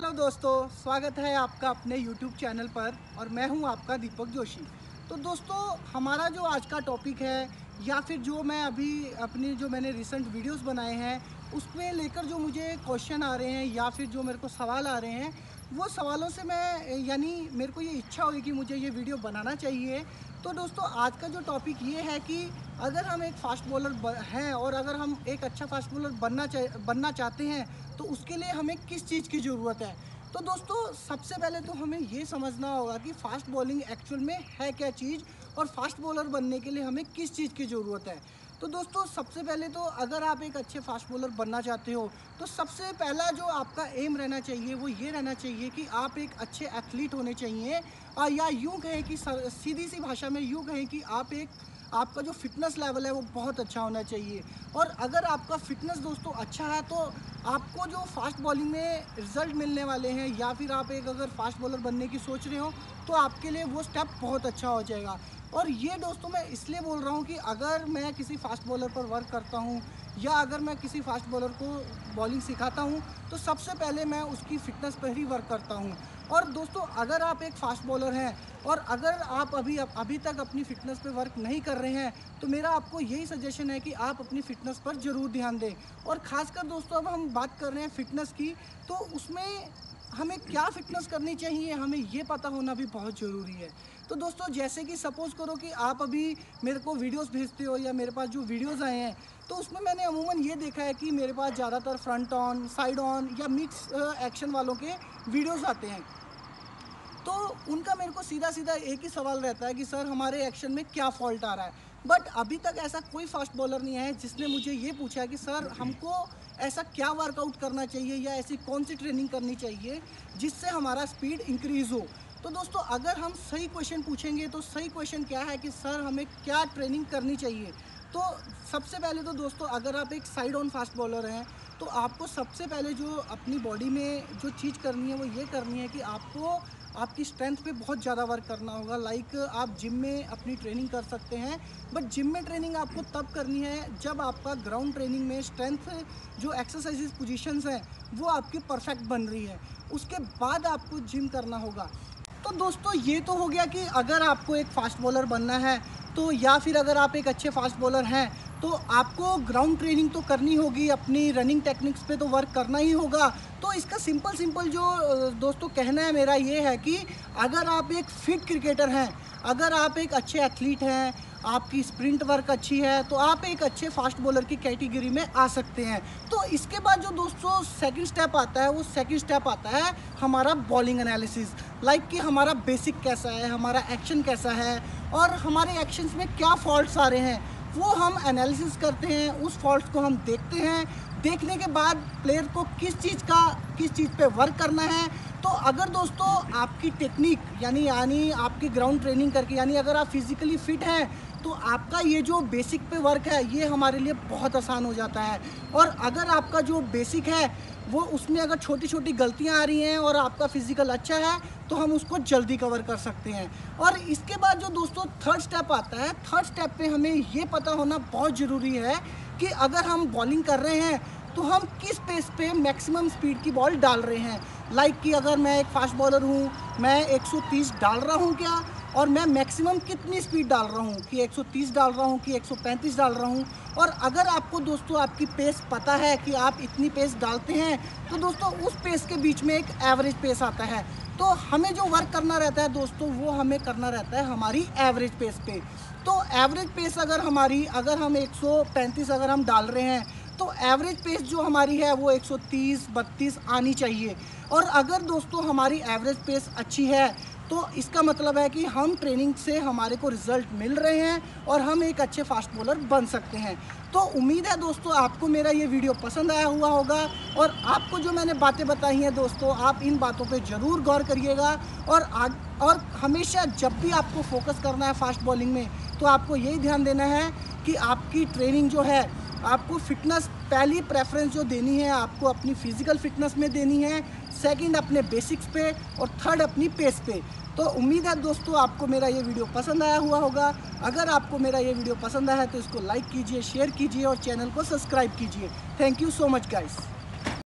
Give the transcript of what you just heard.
Hello दोस्तों, स्वागत है आपका अपने YouTube चैनल पर और मैं हूं आपका दीपक जोशी। तो दोस्तों, हमारा जो आज का टॉपिक है या फिर जो मैं अभी अपनी जो मैंने रिसेंट वीडियोस बनाए हैं उसमें लेकर जो मुझे क्वेश्चन आ रहे हैं या फिर जो मेरे को सवाल आ रहे हैं, वो सवालों से मैं यानी मेरे को ये इच्छा हुई कि मुझे ये वीडियो बनाना चाहिए। तो दोस्तों, आज का जो टॉपिक ये है कि अगर हम एक फ़ास्ट बॉलर हैं और अगर हम एक अच्छा फ़ास्ट बॉलर बनना चाहते हैं, तो उसके लिए हमें किस चीज़ की ज़रूरत है। तो दोस्तों, सबसे पहले तो हमें ये समझना होगा कि फ़ास्ट बॉलिंग एक्चुअल में है क्या चीज़ और फ़ास्ट बॉलर बनने के लिए हमें किस चीज़ की ज़रूरत है। तो दोस्तों, सबसे पहले तो अगर आप एक अच्छे फ़ास्ट बॉलर बनना चाहते हो, तो सबसे पहला जो आपका एम रहना चाहिए वो ये रहना चाहिए कि आप एक अच्छे एथलीट होने चाहिए। या यूँ कहें कि सीधी सी भाषा में यूँ कहें कि आपका जो फ़िटनेस लेवल है वो बहुत अच्छा होना चाहिए। और अगर आपका फ़िटनेस दोस्तों अच्छा है, तो आपको जो फ़ास्ट बॉलिंग में रिज़ल्ट मिलने वाले हैं या फिर आप एक अगर फ़ास्ट बॉलर बनने की सोच रहे हो, तो आपके लिए वो स्टेप बहुत अच्छा हो जाएगा। और ये दोस्तों मैं इसलिए बोल रहा हूँ कि अगर मैं किसी फ़ास्ट बॉलर पर वर्क करता हूँ या अगर मैं किसी फ़ास्ट बॉलर को बॉलिंग सिखाता हूँ, तो सबसे पहले मैं उसकी फ़िटनेस पर ही वर्क करता हूँ। और दोस्तों, अगर आप एक फ़ास्ट बॉलर हैं और अगर आप अभी तक अपनी फ़िटनेस पे वर्क नहीं कर रहे हैं, तो मेरा आपको यही सजेशन है कि आप अपनी फ़िटनेस पर ज़रूर ध्यान दें। और ख़ासकर दोस्तों, अब हम बात कर रहे हैं फ़िटनेस की, तो उसमें हमें क्या फ़िटनेस करनी चाहिए, हमें ये पता होना भी बहुत ज़रूरी है। तो दोस्तों, जैसे कि सपोज़ करो कि आप अभी मेरे को वीडियोज़ भेजते हो या मेरे पास जो वीडियोज़ आए हैं, तो उसमें मैंने अमूमन ये देखा है कि मेरे पास ज़्यादातर फ्रंट ऑन, साइड ऑन या मिक्स एक्शन वालों के वीडियोज़ आते हैं। तो उनका मेरे को सीधा-सीधा एक ही सवाल रहता है कि सर, हमारे एक्शन में क्या फ़ॉल्ट आ रहा है? बट अभी तक ऐसा कोई फ़ास्ट बॉलर नहीं है जिसने मुझे ये पूछा है कि सर, हमको ऐसा क्या वर्कआउट करना चाहिए या ऐसी कौन-सी ट्रेनिंग करनी चाहिए जिससे हमारा स्पीड इंक्रीज़ हो। तो दोस्तों, अगर हम सही क्वेश्चन पूछेंगे तो सही क्वेश्चन क्या है कि सर, हमें क्या ट्रेनिंग करनी चाहिए? तो सबसे पहले तो दोस्तों, अगर आप एक साइड ऑन फ़ास्ट बॉलर हैं, तो आपको सबसे पहले जो अपनी बॉडी में जो चीज़ करनी है वो ये करनी है कि आपको आपकी स्ट्रेंथ पे बहुत ज़्यादा वर्क करना होगा। लाइक आप जिम में अपनी ट्रेनिंग कर सकते हैं, बट जिम में ट्रेनिंग आपको तब करनी है जब आपका ग्राउंड ट्रेनिंग में स्ट्रेंथ जो एक्सरसाइजेज पोजीशंस हैं वो आपकी परफेक्ट बन रही है। उसके बाद आपको जिम करना होगा। तो दोस्तों, ये तो हो गया कि अगर आपको एक फ़ास्ट बॉलर बनना है, तो या फिर अगर आप एक अच्छे फ़ास्ट बॉलर हैं, तो आपको ग्राउंड ट्रेनिंग तो करनी होगी, अपनी रनिंग टेक्निक्स पे तो वर्क करना ही होगा। तो इसका सिंपल जो दोस्तों कहना है मेरा ये है कि अगर आप एक फ़िट क्रिकेटर हैं, अगर आप एक अच्छे एथलीट हैं, आपकी स्प्रिंट वर्क अच्छी है, तो आप एक अच्छे फ़ास्ट बॉलर की कैटेगरी में आ सकते हैं। तो इसके बाद जो दोस्तों सेकंड स्टेप आता है, वो सेकंड स्टेप आता है हमारा बॉलिंग एनालिसिस। लाइक कि हमारा बेसिक कैसा है, हमारा एक्शन कैसा है और हमारे एक्शंस में क्या फ़ॉल्ट्स आ रहे हैं, वो हम एनालिसिस करते हैं, उस फॉल्ट्स को हम देखते हैं। देखने के बाद प्लेयर को किस चीज़ पे वर्क करना है। तो अगर दोस्तों आपकी टेक्निक यानी आपकी ग्राउंड ट्रेनिंग करके यानी अगर आप फिज़िकली फ़िट हैं, तो आपका ये जो बेसिक पे वर्क है ये हमारे लिए बहुत आसान हो जाता है। और अगर आपका जो बेसिक है वो उसमें अगर छोटी-छोटी गलतियाँ आ रही हैं और आपका फ़िज़िकल अच्छा है, तो हम उसको जल्दी कवर कर सकते हैं। और इसके बाद जो दोस्तों थर्ड स्टेप आता है, थर्ड स्टेप पे हमें ये पता होना बहुत ज़रूरी है कि अगर हम बॉलिंग कर रहे हैं, तो हम किस पेस पे मैक्सिमम स्पीड की बॉल डाल रहे हैं। लाइक कि अगर मैं एक फ़ास्ट बॉलर हूँ, मैं 130 डाल रहा हूँ क्या? और मैं मैक्सिमम कितनी स्पीड डाल रहा हूँ कि 130 डाल रहा हूँ कि 135 डाल रहा हूँ। और अगर आपको दोस्तों आपकी पेस पता है कि आप इतनी पेस डालते हैं, तो दोस्तों उस पेस के बीच में एक एवरेज पेस आता है। तो हमें जो वर्क करना रहता है दोस्तों, वो हमें करना रहता है हमारी एवरेज पेस पे। तो एवरेज पेस अगर हम 135 अगर हम डाल रहे हैं, तो एवरेज पेस जो हमारी है वो 130-32 आनी चाहिए। और अगर दोस्तों हमारी एवरेज पेस अच्छी है, तो इसका मतलब है कि हम ट्रेनिंग से हमारे को रिज़ल्ट मिल रहे हैं और हम एक अच्छे फ़ास्ट बॉलर बन सकते हैं। तो उम्मीद है दोस्तों आपको मेरा ये वीडियो पसंद आया हुआ होगा और आपको जो मैंने बातें बताई हैं दोस्तों, आप इन बातों पे ज़रूर गौर करिएगा। और हमेशा जब भी आपको फोकस करना है फ़ास्ट बॉलिंग में, तो आपको यही ध्यान देना है कि आपकी ट्रेनिंग जो है, आपको फ़िटनेस पहली प्रेफ़रेंस जो देनी है, आपको अपनी फ़िज़िकल फ़िटनेस में देनी है, सेकंड अपने बेसिक्स पे और थर्ड अपनी पेस पे। तो उम्मीद है दोस्तों आपको मेरा ये वीडियो पसंद आया हुआ होगा। अगर आपको मेरा ये वीडियो पसंद आया है तो इसको लाइक कीजिए, शेयर कीजिए और चैनल को सब्सक्राइब कीजिए। Thank you so much guys.